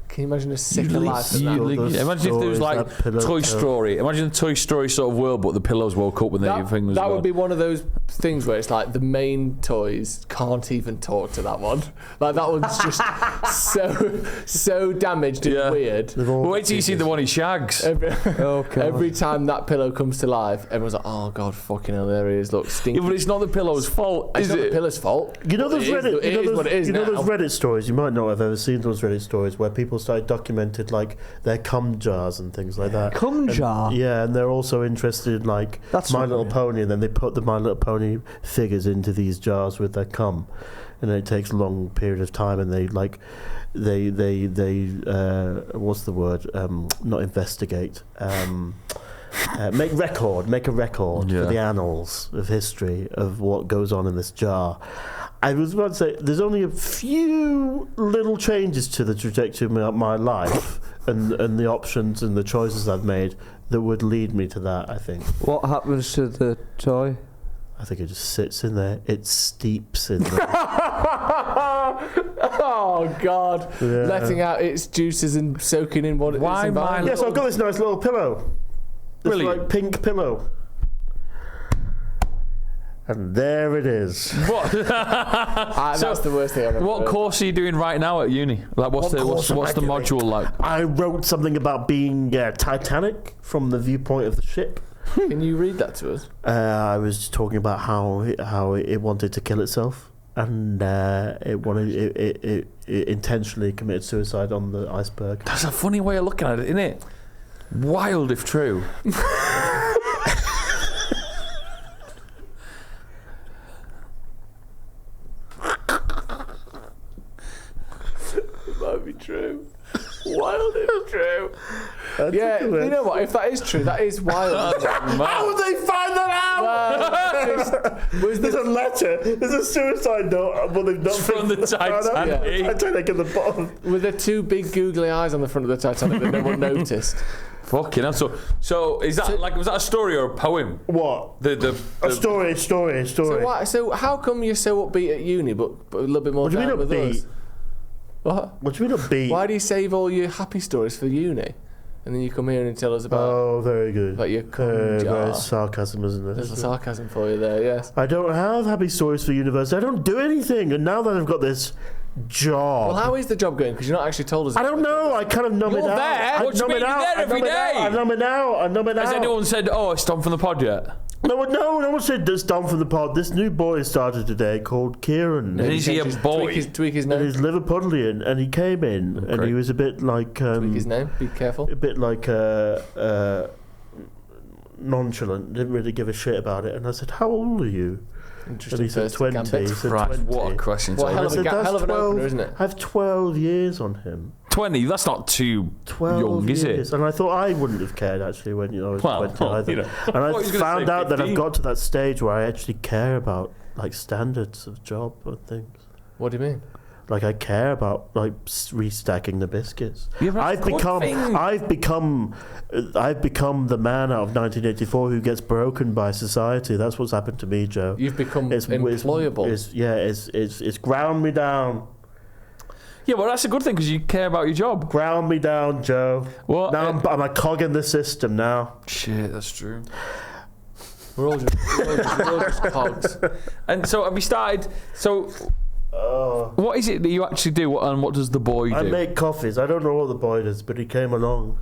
Can you imagine a sicker life than that? Imagine if there was like Toy Story. Imagine the Toy Story sort of world, but the pillows woke up when their fingers. That would be one of those things where it's like the main toys can't even talk to that one. Like that one's just so damaged and weird. Well, wait till you see the one he shags. Every time that pillow comes to life, everyone's like, "Oh God, fucking hell, there he is! Look, stinky." Yeah, but it's not the pillow's fault, It's is not it? the pillow's fault. You know those Reddit. You know those now. Reddit stories. You might not have ever seen those Reddit stories where people started documented like their cum jars and things like that. Cum jar? Yeah, and they're also interested in like My Little Pony, and then they put the My Little Pony figures into these jars with their cum, and it takes a long period of time, and they like they what's the word? Not investigate. Make a record for the annals of history of what goes on in this jar. I was about to say, there's only a few little changes to the trajectory of my life and the options and the choices I've made that would lead me to that, I think. What happens to the toy? I think it just sits in there. It steeps in there. Oh God! Yeah. Letting out its juices and soaking in what Why it's my Yes, I've got this nice little pillow. This like pink pillow. And there it is. What? That's the worst thing I've ever What heard. course are you doing right now at uni? Like, what's the module like? I wrote something about being Titanic from the viewpoint of the ship. Can you read that to us? I was talking about how it wanted to kill itself, and it intentionally committed suicide on the iceberg. That's a funny way of looking at it, isn't it? Wild if true. Might be true. Wild if true. Yeah, you know what? If that is true, that is wild. How would they find that out? There's a letter. There's a suicide note. Well, they've not From the Titanic. Titanic at the bottom. With the two big googly eyes on the front of the Titanic that no one noticed. Fucking hell. So is that was that a story or a poem? What? A story. So how come you're so upbeat at uni, but a little bit more What do you down mean with upbeat? us? What? What do you mean upbeat? Why do you save all your happy stories for uni, and then you come here and tell us about? Oh, very good. About your very sarcasm, isn't it? There's a sarcasm for you there, yes. I don't have happy stories for university. I don't do anything, and now that I've got this job. Well, how is the job going? Because you're not actually told us. I don't know. I kind of numb it You're out. there? What do you mean? You're there every day? I numb it out. Has anyone said, "Oh, it's Tom from the pod" yet? No one said this Dom from the pod. This new boy started today called Kieran. Is he a boy? Tweak his And name. he's Liverpudlian, and he came in, and great. he was a bit like Tweak his name. Be careful. a bit like nonchalant. Didn't really give a shit about it. And I said, "How old are you?" And Interesting he said first 20. gambit. He said Christ, 20. what a question. What to hell ask. of a That's hell of an 12 opener, isn't it? I have 12 years on him. 20? That's not too 12 young, is years. it? And I thought I wouldn't have cared actually when I was 20 either. you know. And I I thought he was gonna found say out that 15. I've got to that stage where I actually care about like standards of job and things. What do you mean? Like I care about like restacking the biscuits. Yeah, but that's I've a good become thing. I've become the man out of 1984 who gets broken by society. That's what's happened to me, Joe. You've become employable. It's ground me down. Yeah, well, that's a good thing because you care about your job. Ground me down, Joe. Well, Now I'm a cog in the system now. Shit, that's true. We're all just cogs. And so have you started? So what is it that you actually do, and what does the boy do? I make coffees. I don't know what the boy does, but he came along,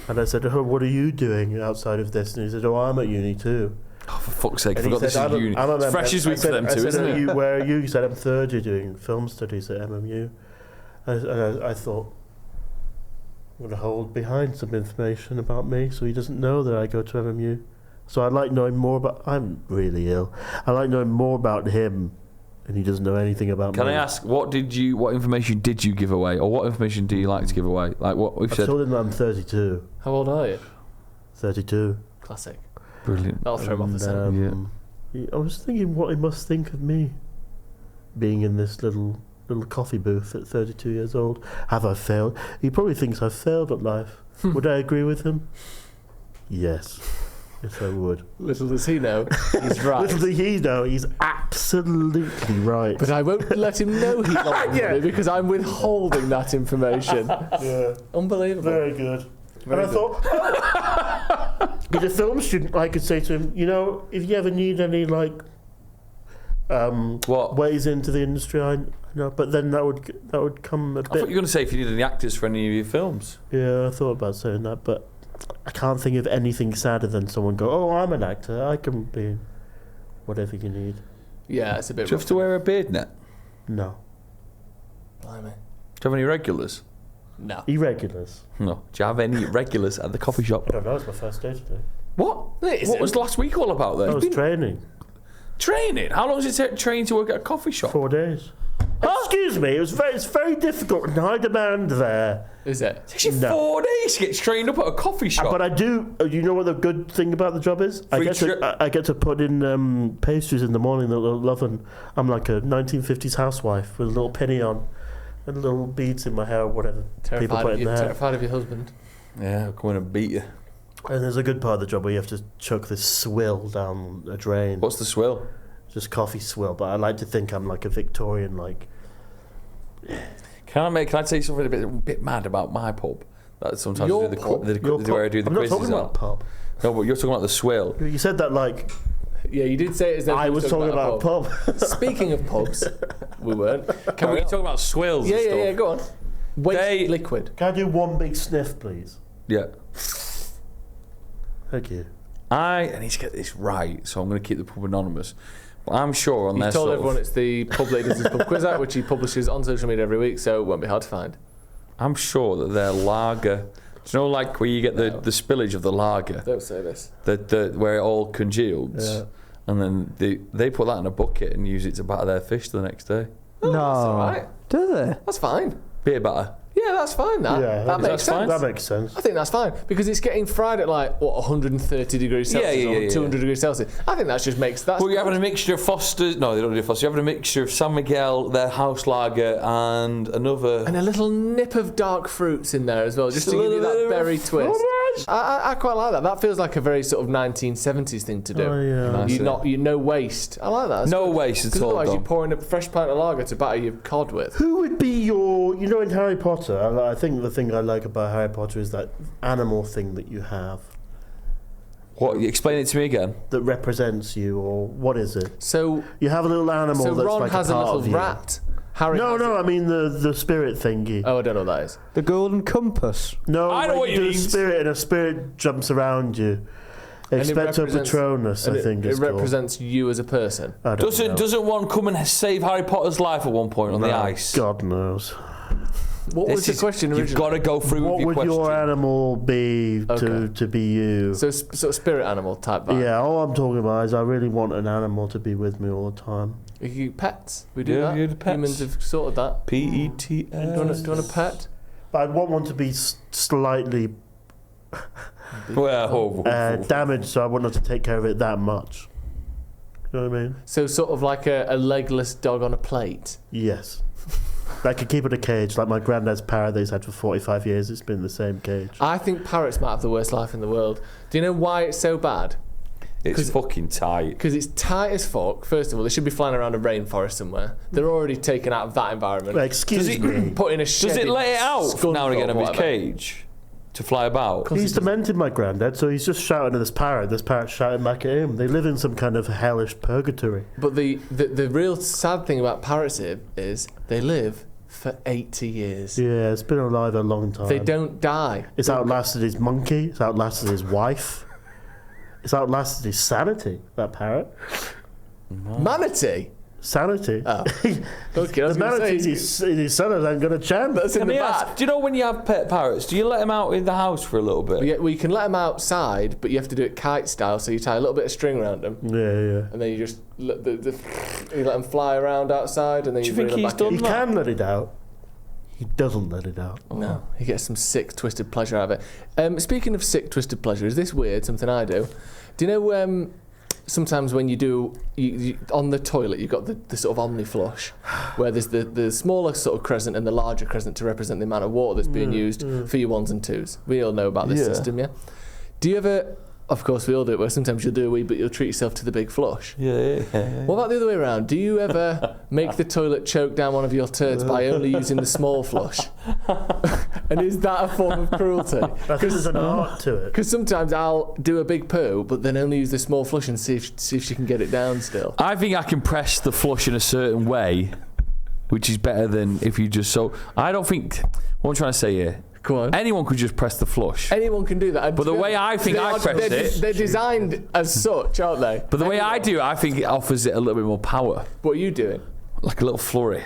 and I said, "Oh, what are you doing outside of this?" And he said, "Oh, I'm at uni too." Oh, for fuck's sake, I And he forgot this said, is uni. It's freshers week for them too, isn't it? Where are you? He said, "I'm third year doing film studies at MMU." And I thought, I'm going to hold behind some information about me so he doesn't know that I go to MMU. So I'd like knowing more about... I'm really ill. I like knowing more about him, and he doesn't know anything about me. Can I ask, what information did you give away, or what information do you like to give away? Like what we've I said. told him that I'm 32. How old are you? 32. Classic. Brilliant. That'll throw him off the scent. I was thinking what he must think of me, being in this little coffee booth at 32 years old. Have I failed? He probably thinks I've failed at life. Would I agree with him? Yes. Yes, I would. Little does he know, he's right. Little did he know, he's absolutely right. But I won't let him know he's not Yeah. money because I'm withholding that information. Yeah, Unbelievable. very good. Very and I good. thought, as a film student, I could say to him, you know, if you ever need any What? ways into the industry, I know. But then that would come a I thought bit. you were going to say if you need any actors for any of your films. Yeah, I thought about saying that, but I can't think of anything sadder than someone go, "Oh, I'm an actor. I can be whatever you need." Yeah, it's a bit Do you have to wear a beard net? No, Blimey. Do you have any regulars? No. irregulars. No. Do you have any regulars at the coffee shop? I don't know. It's my first day today. What? It What was last week all about then? I was training Training? How long does it take training to work at a coffee shop? 4 days. Excuse me. It's very difficult and high demand there. Is it? It takes you No. 4 days to get trained up at a coffee shop. But I do. You know what the good thing about the job is? I get to put in pastries in the morning that they'll love, and I'm like a 1950s housewife with a little penny on and little beads in my hair, or whatever people put in their hair. Terrified of your husband. Yeah, I'll come in and beat you. And there's a good part of the job where you have to chuck this swill down a drain. What's the swill? Just coffee swill, but I like to think I'm like a Victorian, like. Can I tell you something a bit mad about my pub? That sometimes Your I do pub? where I do the I'm not quizzes talking about pub. No, but you're talking about the swill. You said that like Yeah, you did say it as though I you were was talking about a pub. Speaking of pubs, we weren't. Can we talk about swills and stuff? Yeah, go on. Waste liquid. Can I do one big sniff, please? Yeah. Thank you. I need to get this right, so I'm going to keep the pub anonymous. But I'm sure on their You've told sort everyone of, it's the Pub Leaders' Pub Quiz App, which he publishes on social media every week, so it won't be hard to find. I'm sure that their lager, do you know like where you get the spillage of the lager, Don't say this. where it all congeals, Yeah. and then they put that in a bucket and use it to batter their fish the next day. Oh, that's all right. Do they? That's fine. Bit of batter. Yeah, that's fine. That Yeah, makes sense. That makes sense. I think that's fine because it's getting fried at 130 degrees Celsius or 200 degrees Celsius. I think that just makes that. Well, you're having a mixture of Foster's. No, they don't do Foster's. You're having a mixture of San Miguel, their house lager, and another. And a little nip of dark fruits in there as well, just to a give you little bit that of berry twist. I quite like that. That feels like a very sort of 1970s thing to do. Oh, yeah. You no waste. I like that. That's No good. waste at 'Cause all, otherwise Dom. you're pouring a fresh pint of lager to batter your cod with. Who would be your, in Harry Potter, I think the thing I like about Harry Potter is that animal thing that you have What? Explain it to me again. that represents you, or what is it? So, You have a little animal that's Ron like has a a part little of you. rat. Harry No, has I mean the spirit thingy. Oh, I don't know what that is. The golden compass. No, I know when what you you do a mean. spirit and a spirit jumps around you. And it Expecto represents- Patronus, I think it it's called. represents you as a person. I don't know. Doesn't one come and save Harry Potter's life at one point on the No, ice? God knows. What was the This is- question You've originally? got to go through What with would your your question. animal be Okay. to be you? So sort of spirit animal type vibe. Yeah, all I'm talking about is I really want an animal to be with me all the time. Pets. We do Yeah, that. you do pets. Humans have sorted that. PETS. Do you want a pet? But I'd want one to be slightly Well, damaged, so I wouldn't have to take care of it that much. You know what I mean? So sort of like a legless dog on a plate. Yes. I could keep it in a cage, like my granddad's parrot that he's had for 45 years. It's been in the same cage. I think parrots might have the worst life in the world. Do you know why it's so bad? it's fucking tight. Because it's tight as fuck. First of all, they should be flying around a rainforest somewhere. They're already taken out of that environment. Well, excuse Does it- me. Put in a Does shed it in let it out Scunthorpe now and again or of his whatever. cage to fly about? course He's it does. demented, my granddad, so he's just shouting at this parrot. This parrot's shouting back at him. They live in some kind of hellish purgatory. But the real sad thing about parrots is they live for 80 years. Yeah, it's been alive a long time. They don't die. It's outlasted his monkey. It's outlasted his wife. It's outlasted his sanity, that parrot. Manatee? Sanity. Oh. Okay, I was The going to manatee say. his son hasn't got a chance. That's in Let the me back. ask, do you know when you have pet parrots, do you let them out in the house for a little bit? Yeah, well, you can let them outside, but you have to do it kite style. So you tie a little bit of string around them, Yeah. and then you just you let them fly around outside, and then Do you you think bring them he's back done in. He can let it out. He doesn't let it out. No, he gets some sick, twisted pleasure out of it. Speaking of sick, twisted pleasure, is this weird? Something I do. Do you know sometimes when you on the toilet, you've got the sort of omni flush, where there's the smaller sort of crescent and the larger crescent to represent the amount of water that's being used for your ones and twos. We all know about this system, yeah? Do you ever Of course, we all do it, where sometimes you'll do a wee, but you'll treat yourself to the big flush. Yeah. What about the other way around? Do you ever make the toilet choke down one of your turds by only using the small flush? And is that a form of cruelty? I think there's an art to it. Because sometimes I'll do a big poo, but then only use the small flush and see if she can get it down still. I think I can press the flush in a certain way, which is better than if you just I don't think. What I'm trying to say here. Go on. Anyone could just press the flush. Anyone can do that. And But the way I think I press it. They're designed as such, aren't they? But the way I do it, I think it offers it a little bit more power. What are you doing? Like a little flurry.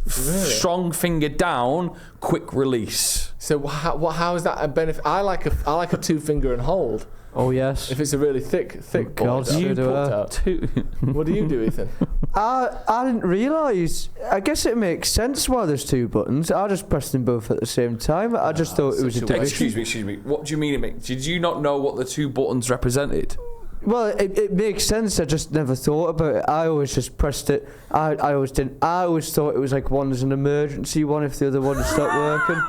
Really? Strong finger down, quick release. So how is that a benefit? I like a 2-finger and hold. Oh yes. If it's a really thick boy. God, so do I. What do you do, Ethan? I didn't realise. I guess it makes sense why there's 2 buttons. I just pressed them both at the same time. I just thought it was a such a waste. device. Excuse me. What do you mean it makes? Did you not know what the 2 buttons represented? Well, it makes sense. I just never thought about it. I always just pressed it. I always didn't. I always thought it was like one is an emergency one if the other one had stopped working.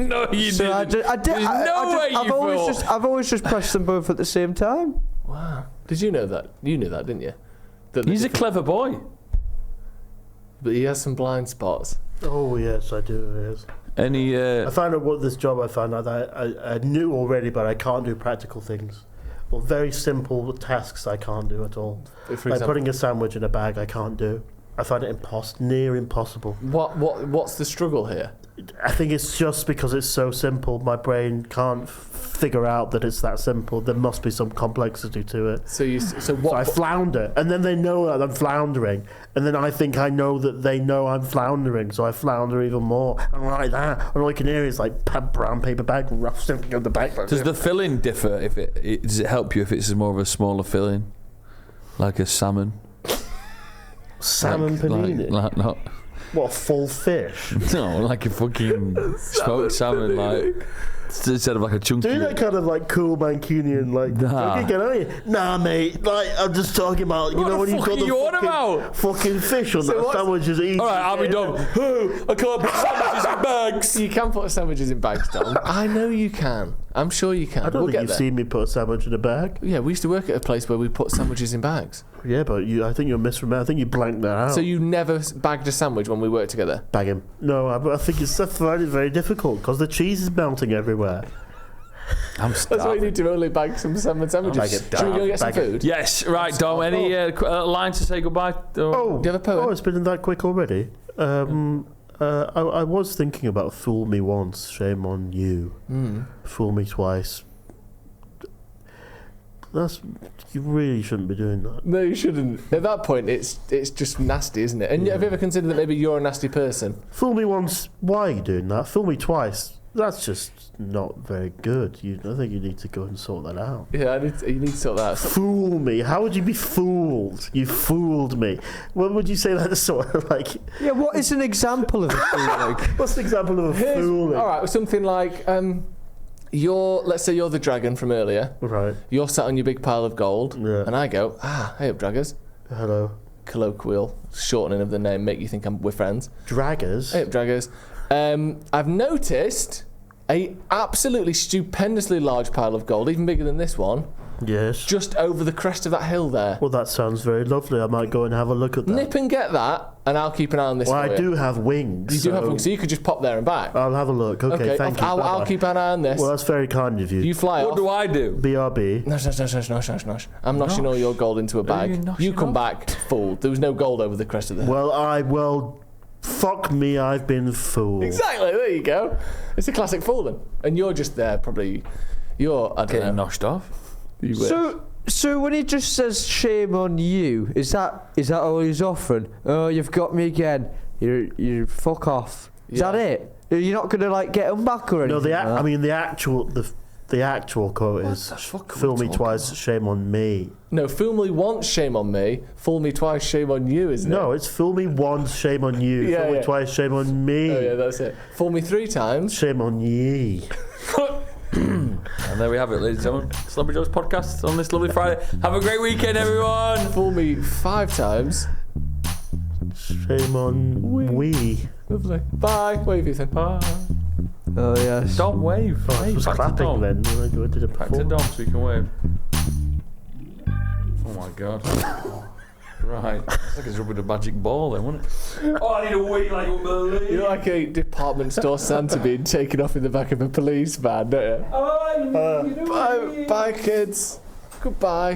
No, you So didn't. I've always just pressed them both at the same time. Wow. Did you know that? You knew that, didn't you? He's a clever boy. But he has some blind spots. Oh yes, I do. Yes. I found out what this job. I found out that I knew already, but I can't do practical things, or very simple tasks. I can't do at all. For Like example, putting a sandwich in a bag, I can't do. I find it near impossible. what's the struggle here? I think it's just because it's so simple. My brain can't figure out that it's that simple. There must be some complexity to it. So So I flounder, and then they know that I'm floundering, and then I think I know that they know I'm floundering, so I flounder even more. And like that, and all I can hear is like brown paper bag rustling in the back. Does the filling differ? Does it help you if it's more of a smaller filling, like a salmon? Salmon panini? Like not. What, full fish? No, like a fucking smoked salmon, like instead of like a chunky. Do that kind of like cool Mancunian, like, Nah. okay, get on here. Nah, mate, like, I'm just talking about, you What know, the when you've fuck got are you on about? fucking fish on So that what's- sandwich is easy. All right, I'll be done. I can't put sandwiches in bags. You can put sandwiches in bags, Dom. I know you can. I'm sure you can. I don't We'll think get you've there. seen me put a sandwich in a bag. Yeah, we used to work at a place where we put sandwiches in bags. Yeah, but I think you're misremembering. I think you blanked that out. So you never bagged a sandwich when we worked together? Bag him. No, I think I find it very difficult because the cheese is melting everywhere. I'm That's why you starving. need to only bag some salmon sandwiches. Bag it, Should we go get some bag it. food? Yes, right, Dom. Any line to say goodbye? Oh, Do you have a poem? Oh, it's been that quick already. I was thinking about fool me once, shame on you. Fool me twice. You really shouldn't be doing that. No, you shouldn't. At that point, it's just nasty, isn't it? And have you ever considered that maybe you're a nasty person? Fool me once, why are you doing that? Fool me twice, that's just not very good. I think you need to go and sort that out. Yeah, you need to sort that out. Fool me? How would you be fooled? You fooled me. What would you say that sort of like? Yeah, what is an example of it? Like? What's the example of a fooling? All right, something like let's say you're the dragon from earlier. Right. You're sat on your big pile of gold, Yeah. and I go, hey up, draggers. Hello. Colloquial shortening of the name, make you think we're friends. Draggers. Hey up, draggers. I've noticed a absolutely stupendously large pile of gold, even bigger than this one, Yes. just over the crest of that hill there. Well, that sounds very lovely. I might go and have a look at that. Nip and get that, and I'll keep an eye on this. Well, for I you. do have wings. You do have wings, so you could just pop there and back. I'll have a look. Okay, thank you. I'll Bye-bye. keep an eye on this. Well, that's very kind of you. You fly What off. do I do? BRB. Nosh. I'm noshing all your gold into a you bag. noshing You come off? back fooled. There was no gold over the crest of the hill. Fuck me, I've been fooled. Exactly, there you go. It's a classic fooling. And you're just there, probably. I don't Getting know. noshed off. You wish. So when he just says shame on you, is that all he's offering? Oh, you've got me again. You fuck off. Is Yeah. that it? You're not gonna like get him back or anything? No, like that? I mean the actual quote is "Fool me twice, shame on me." No, fool me once, shame on me. Fool me twice, shame on you, isn't it? No, it's "Fool me once, shame on you." Yeah, fool me yeah. twice, shame on me. Oh, yeah, that's it. Fool me 3 times. Shame on ye. And there we have it, ladies and gentlemen. Sloppy Joe's podcast on this lovely Friday. Have a great weekend, everyone. Fool me 5 times. Shame on we. Lovely. Bye. Wave, Ethan. Bye. Oh yes. Don't wave. I was Back to clapping Dom. then. When I did it Back to before. Dom so we can wave. Oh my god. Right. It's like it's rubbing a magic ball then, wouldn't it? Oh, I need a wee like you believe. You're like a department store Santa being taken off in the back of a police van, don't you? Oh, Bye, kids. Goodbye.